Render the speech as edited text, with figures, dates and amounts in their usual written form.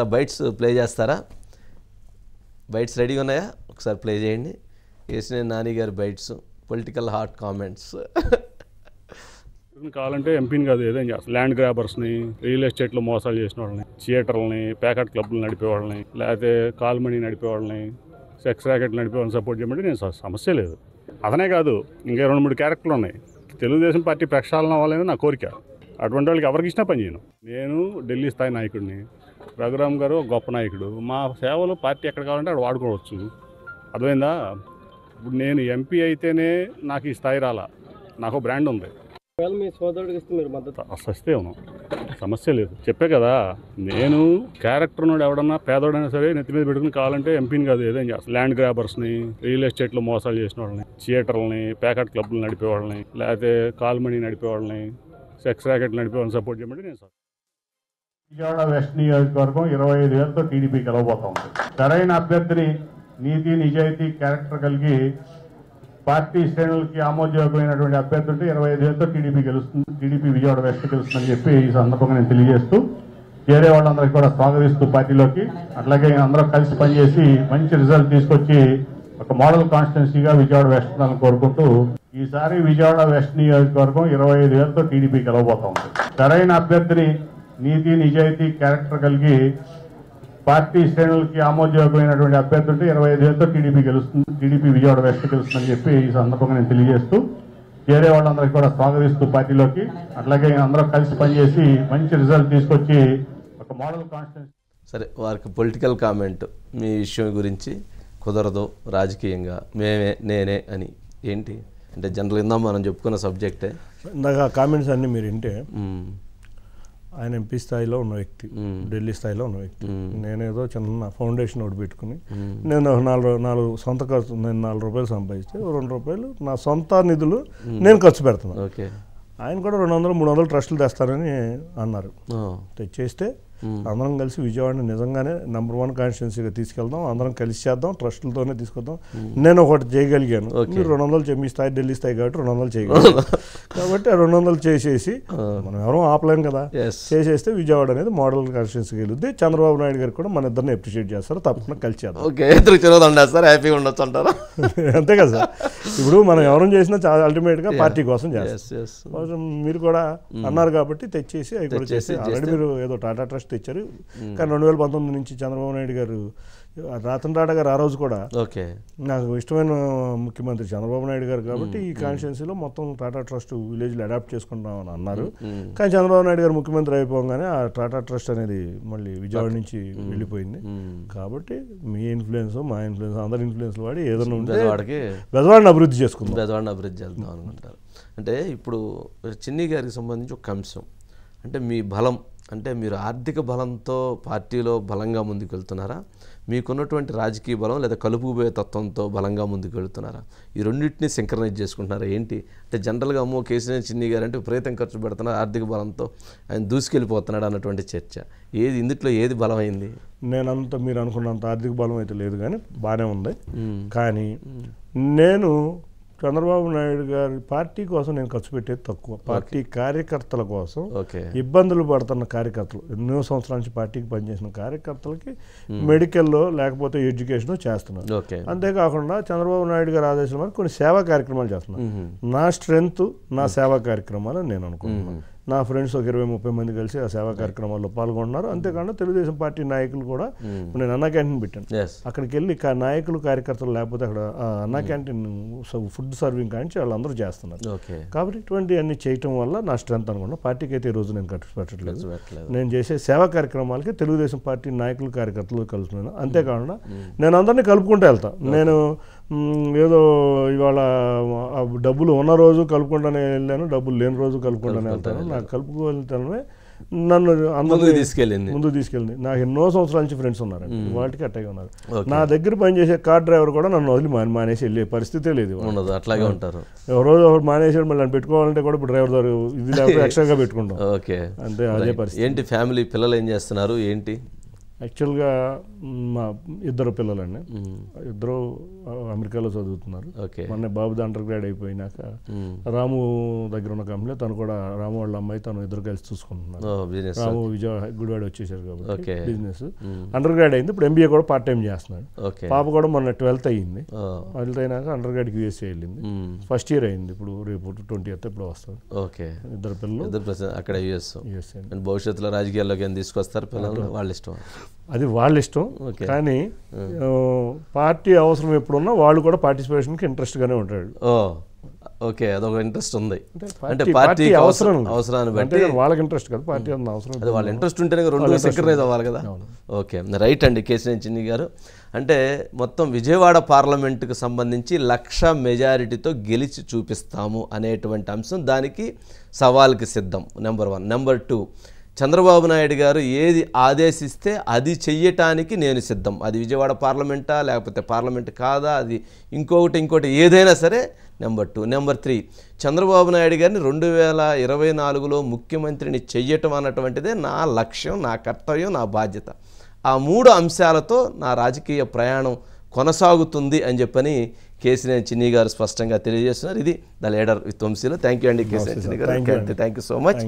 Bytes play చేస్తారా? Bytes రెడీగా ఉన్నాయా? ఒకసారి ప్లే చేయండి. కేశినేని నాని గారి బైట్స్, పొలిటికల్ హాట్ కామెంట్స్. కావాలంటే ఎంపీని కాదు ఏదేం చేస్తారు. ల్యాండ్ గ్రాబర్స్ని, రియల్ ఎస్టేట్లో మోసాలు చేసిన వాళ్ళని, థియేటర్లని, ప్యాకెట్ క్లబ్లు నడిపే వాళ్ళని, లేకపోతే కాల్మనీ నడిపే వాళ్ళని, సెక్స్ ర్యాకెట్లు నడిపే వాళ్ళని సపోర్ట్ చేయమంటే నేను సమస్య లేదు. అతనే కాదు, ఇంకా 2-3 క్యారెక్టర్లు ఉన్నాయి. తెలుగుదేశం పార్టీ ప్రక్షాళన అవ్వాలని నా కోరిక. అటువంటి వాళ్ళకి ఎవరికి ఇచ్చినా పని చేయను. నేను ఢిల్లీ స్థాయి నాయకుడిని, రఘురామ్ గారు గొప్ప నాయకుడు. మా సేవలు పార్టీ ఎక్కడ కావాలంటే అక్కడ వాడుకోవచ్చు. అర్థమైందా? ఇప్పుడు నేను ఎంపీ అయితేనే నాకు ఈ స్థాయి రాలా. నాకు బ్రాండ్ ఉంది. మీ సోదరుడికి ఇస్తే మీరు మద్దతు వస్తే సమస్య లేదు. చెప్పే కదా, నేను క్యారెక్టర్ నోడు ఎవడన్నా పేదోడైనా సరే నెత్తి మీద పెట్టుకుని కావాలంటే ఎంపీని కాదు ఏదేం చేస్తాను. ల్యాండ్ గ్రాబర్స్ని, రియల్ ఎస్టేట్లో మోసాలు చేసిన వాళ్ళని, థియేటర్లని, ప్యాకెట్ క్లబ్లు నడిపే వాళ్ళని, లేకపోతే కాల్మనీ నడిపే వాళ్ళని, సెక్స్ ర్యాకెట్లు నడిపే వాళ్ళని సపోర్ట్ చేయమంటే నేను విజయవాడ వెస్ట్ నియోజకవర్గం 25,000తో టీడీపీ గెలవబోతోంది. సరైన అభ్యర్థిని, నీతి నిజాయితీ క్యారెక్టర్ కలిగి పార్టీ శ్రేణులకి ఆమోదయోగ్యమైనటువంటి అభ్యర్థి ఉంటే 25,000తో టీడీపీ విజయవాడ వెస్ట్ గెలుస్తుందని చెప్పి ఈ సందర్భంగా నేను తెలియజేస్తూ, చేరే వాళ్ళందరికీ కూడా స్వాగతిస్తూ పార్టీలోకి, అట్లాగే అందరూ కలిసి పనిచేసి మంచి రిజల్ట్ తీసుకొచ్చి ఒక మోడల్ కాన్స్టిట్యున్సీగా విజయవాడ వెస్ట్ కోరుకుంటూ, ఈసారి విజయవాడ వెస్ట్ నియోజకవర్గం 25,000తో టీడీపీ గెలవబోతోంది. సరైన అభ్యర్థిని, నీతి నిజాయితీ క్యారెక్టర్ కలిగి పార్టీ శ్రేణులకి ఆమోదయోగ్యమైనటువంటి అభ్యర్థి ఉంటే 25,000తో టీడీపీ విజయవాడ వెస్ట్ గెలుస్తుందని చెప్పి ఈ సందర్భంగా నేను తెలియజేస్తూ, చేరే వాళ్ళందరికీ కూడా స్వాగతిస్తూ పార్టీలోకి, అట్లాగే అందరూ కలిసి పనిచేసి మంచి రిజల్ట్ తీసుకొచ్చి ఒక మోడల్ కాన్స్టిట్యున్సీ. సరే, వారికి పొలిటికల్ కామెంట్ మీ విషయం గురించి కుదరదు రాజకీయంగా నేనే అని ఏంటి అంటే జనరల్ ఇందాం మనం చెప్పుకున్న సబ్జెక్టే. ఇందాక కామెంట్స్ అన్నీ మీరు వింటే, ఆయన ఎంపీ స్థాయిలో ఉన్న వ్యక్తి, ఢిల్లీ స్థాయిలో ఉన్న వ్యక్తి, నేనేదో చిన్న ఫౌండేషన్ ఒకటి పెట్టుకుని నేను నాలుగు సొంత ఖర్చు, నేను 4 రూపాయలు సంపాదిస్తే 2 రూపాయలు నా సొంత నిధులు నేను ఖర్చు పెడుతున్నాను. ఓకే, ఆయన కూడా 200-300 ట్రస్టులు తెస్తారని అన్నారు. తెచ్చేస్తే అందరం కలిసి విజయవాడని నిజంగానే నెంబర్ 1 కాన్స్టిట్యున్సీగా తీసుకెళ్దాం, అందరం కలిసి చేద్దాం, ట్రస్టులతోనే తీసుకొద్దాం. నేను ఒకటి చేయగలిగాను, మీరు 200 మీ స్థాయి ఢిల్లీ స్థాయి కాబట్టి 200 చేయగలిగాను. కాబట్టి ఆ 200 చేసేసి మనం ఎవరో ఆపలేం కదా, చేసేస్తే విజయవాడ అనేది మోడల్ కాన్స్టిట్యున్సీకి వెళ్ళుద్ది. చంద్రబాబు నాయుడు గారు కూడా మన ఇద్దరిని అప్రిషియేట్ చేస్తారు, తప్పకుండా కలిసి చేద్దాం. అంతే కదా సార్. ఇప్పుడు మనం ఎవరు చేసినా చాలా అల్టిమేట్గా పార్టీ కోసం చేస్తాం. మీరు కూడా అన్నారు కాబట్టి తెచ్చేసి అవి కూడా చేసి ఆల్రెడీ మీరు ఏదో టాటా ట్రస్ట్ తెచ్చారు. కానీ 2019 నుంచి చంద్రబాబు నాయుడు గారు, రతన్ టాటా గారు ఆ రోజు కూడా నాకు ఇష్టమైన ముఖ్యమంత్రి చంద్రబాబు నాయుడు గారు కాబట్టి ఈ కాన్స్టిట్యున్సీలో మొత్తం టాటా ట్రస్ట్ విలేజ్లో అడాప్ట్ చేసుకుంటామని అన్నారు. కానీ చంద్రబాబు నాయుడు గారు ముఖ్యమంత్రి అయిపోగానే ఆ టాటా ట్రస్ట్ అనేది మళ్ళీ విజయవాడ నుంచి వెళ్ళిపోయింది. కాబట్టి మీ ఇన్ఫ్లుయెన్స్, మా ఇన్ఫ్లుయెన్స్, అందరి ఇన్ఫ్లుయెన్స్ వాడి ఏదైనా ఉంటే బెజవాడని అభివృద్ధి చేసుకుందాం, బెజవాడని అభివృద్ధి చేద్దాం అనుకుంటారు. అంటే ఇప్పుడు చిన్ని గారికి సంబంధించి ఒక అంశం అంటే మీ బలం, అంటే మీరు ఆర్థిక బలంతో పార్టీలో బలంగా ముందుకు వెళ్తున్నారా, మీకున్నటువంటి రాజకీయ బలం లేదా కలుపుకుపోయే తత్వంతో బలంగా ముందుకు వెళ్తున్నారా, ఈ రెండింటిని సింక్రనైజ్ చేసుకుంటున్నారా ఏంటి? అంటే జనరల్గా అమ్మో కేశినేని చిన్ని గారు అంటే విపరీతం ఖర్చు పెడుతున్నారు, ఆర్థిక బలంతో ఆయన దూసుకెళ్ళిపోతున్నాడు అన్నటువంటి చర్చ. ఇందులో ఏది బలమైంది? నేనంత మీరు అనుకున్నంత ఆర్థిక బలం అయితే లేదు, కానీ బాగానే ఉంది. కానీ నేను చంద్రబాబు నాయుడు గారి పార్టీ కోసం నేను ఖర్చు పెట్టేది తక్కువ. పార్టీ కార్యకర్తల కోసం, ఇబ్బందులు పడుతున్న కార్యకర్తలు, ఎన్నో సంవత్సరాల నుంచి పార్టీకి పనిచేసిన కార్యకర్తలకి మెడికల్లో లేకపోతే ఎడ్యుకేషన్ చేస్తున్నాను. అంతేకాకుండా చంద్రబాబు నాయుడు గారి ఆదేశాల మేరకు కొన్ని సేవా కార్యక్రమాలు చేస్తున్నాను. నా స్ట్రెంగ్త్ నా సేవా కార్యక్రమాలు నేను అనుకుంటున్నాను. నా ఫ్రెండ్స్ ఒక 20-30 మంది కలిసి ఆ సేవా కార్యక్రమాల్లో పాల్గొన్నారు. అంతేకాకుండా తెలుగుదేశం పార్టీ నాయకులు కూడా, నేను అన్నా క్యాంటీన్ పెట్టాను, అక్కడికి వెళ్ళి నాయకులు కార్యకర్తలు లేకపోతే అక్కడ అన్నా క్యాంటీన్ ఫుడ్ సర్వింగ్ కానీ వాళ్ళందరూ చేస్తున్నారు. కాబట్టి ఇటువంటి అన్ని చేయటం వల్ల నా స్ట్రెంత్ అనుకున్నా. పార్టీకి అయితే ఈ రోజు నేను ఖర్చు పెట్టట్లేదు. నేను చేసే సేవా కార్యక్రమాలకి తెలుగుదేశం పార్టీ నాయకులు కార్యకర్తలు కలుపుతున్నాను. అంతేకాకుండా నేను అందరినీ కలుపుకుంటూ వెళ్తాను. నేను ఏదో ఇవాళ డబ్బులు ఉన్న రోజు కలుపుకుంటానే వెళ్ళాను, డబ్బులు లేని రోజు కలుపుకుంటానే వెళ్తాను. నాకు కలుపుకోవాలంటే నన్ను అందరూ ముందు తీసుకెళ్ళింది. నాకు ఎన్నో సంవత్సరాల నుంచి ఫ్రెండ్స్ ఉన్నారండి, వాటికి అట్టగా ఉన్నారు. నా దగ్గర పనిచేసే కార్ డ్రైవర్ కూడా నన్ను వదిలి మానేసి వెళ్ళే పరిస్థితే లేదు. అట్లాగే ఉంటారు. రోజు మానేసాడు, మళ్ళీ నన్ను పెట్టుకోవాలంటే కూడా ఇప్పుడు డ్రైవర్ ద్వారా ఇది లేకపోతే ఎక్స్ట్రాగా పెట్టుకుంటాం. అంతే, అదే పరిస్థితి. ఏంటి ఫ్యామిలీ పిల్లలు ఏం చేస్తున్నారు ఏంటి? యాక్చువల్గా మా ఇద్దరు పిల్లలండి, ఇద్దరు అమెరికాలో చదువుతున్నారు. ఓకే. మొన్న బాబుది అండర్ గ్రాడ్ అయిపోయినాక రాము దగ్గర ఉన్న కంపెనీ తను కూడా రాము వాళ్ళ అమ్మాయి తను ఇద్దరు కలిసి చూసుకుంటున్నారు. రాము గుడివాడ వచ్చేసారు కాబట్టి బిజినెస్ అండర్ గ్రాడ్ అయింది. ఇప్పుడు ఎంబీఏ కూడా పార్ట్ టైం చేస్తున్నాడు. పాప కూడా మొన్న 12th అయ్యింది. 12th అయినాక అండర్ గ్రాడ్కి యూఎస్ఏ వెళ్ళింది. ఫస్ట్ ఇయర్ అయింది. ఇప్పుడు రేపు 20th ఇప్పుడు వస్తుంది. ఓకే. ఇద్దరు పిల్లలు అక్కడ యూఎస్ఏ. భవిష్యత్తులో రాజకీయాల్లోకి ఏం తీసుకొస్తారు పిల్లలు వాళ్ళ ఇష్టం, అది వాళ్ళ ఇష్టం. కానీ పార్టీ అవసరం ఎప్పుడున్నా వాళ్ళు కూడా పార్టిసిపేషన్కి ఇంట్రెస్ట్గానే ఉంటాడు. ఓకే, అదొక ఇంట్రెస్ట్ ఉంది. అంటే పార్టీ అవసరాన్ని బట్టి వాళ్ళకి ఇంట్రెస్ట్ కదా, పార్టీ అవసరం. అది వాళ్ళ ఇంట్రెస్ట్ ఉంటేనే రెండు సెక్రటరైజ్ అవ్వాలి కదా. ఓకే, రైట్ అండి కేశినేని చిన్ని గారు. అంటే మొత్తం విజయవాడ పార్లమెంటుకు సంబంధించి 1,00,000 మెజారిటీతో గెలిచి చూపిస్తాము అనేటువంటి అంశం, దానికి సవాల్కి సిద్ధం. నెంబర్ 1. నెంబర్ 2, చంద్రబాబు నాయుడు గారు ఏది ఆదేశిస్తే అది చెయ్యటానికి నేను సిద్ధం. అది విజయవాడ పార్లమెంటా లేకపోతే పార్లమెంట్ కాదా, అది ఇంకోటి ఏదైనా సరే. నెంబర్ 2. నెంబర్ 3, చంద్రబాబు నాయుడు గారిని 2024లో ముఖ్యమంత్రిని చెయ్యటం అన్నటువంటిదే నా లక్ష్యం, నా కర్తవ్యం, నా బాధ్యత. ఆ 3 అంశాలతో నా రాజకీయ ప్రయాణం కొనసాగుతుంది అని చెప్పని కేశినేని చిన్ని గారు స్పష్టంగా తెలియజేస్తున్నారు. ఇది ద లీడర్ విత్ వంశీలో. థ్యాంక్ యూ అండి కేశినేని చిన్ని గారు. Thank you so much.